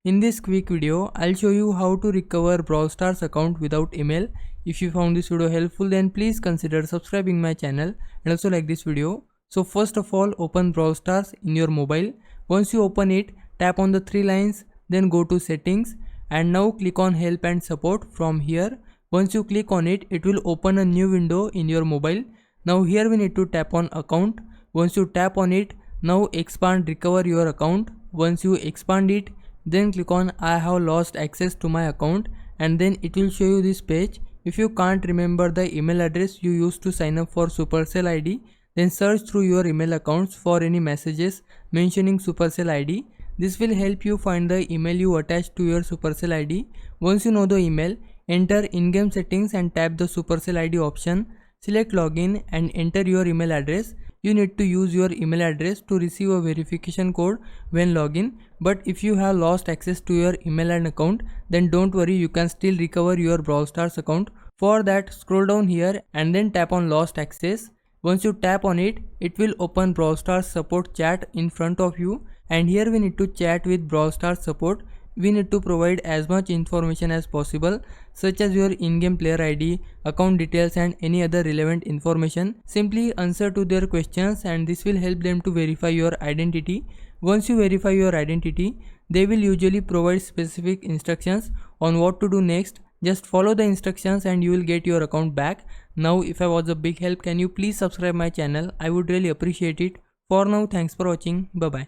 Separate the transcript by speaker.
Speaker 1: In this quick video, I'll show you how to recover Brawl Stars account without email. If you found this video helpful, then please consider subscribing my channel and also like this video. So first of all, open Brawl Stars in your mobile. Once you open it, tap on the three lines, then go to settings and now click on help and support from here. Once you click on it, it will open a new window in your mobile. Now here we need to tap on account. Once you tap on it, now expand recover your account. Once you expand it, then click on I have lost access to my account and then it will show you this page. If you can't remember the email address you used to sign up for Supercell ID, then search through your email accounts for any messages mentioning Supercell ID. This will help you find the email you attached to your Supercell ID. Once you know the email, enter in-game settings and tap the Supercell ID option. Select login and enter your email address. You need to use your email address to receive a verification code when login. But if you have lost access to your email and account, then don't worry, you can still recover your Brawl Stars account. For that, scroll down here and then tap on lost access. Once you tap on it, it will open Brawl Stars support chat in front of you, and here we need to chat with Brawl Stars support. We need to provide as much information as possible, such as your in-game player ID, account details and any other relevant information. Simply answer to their questions and this will help them to verify your identity. Once you verify your identity, they will usually provide specific instructions on what to do next. Just follow the instructions and you will get your account back. Now if I was a big help, can you please subscribe my channel? I would really appreciate it. For now, thanks for watching. Bye bye.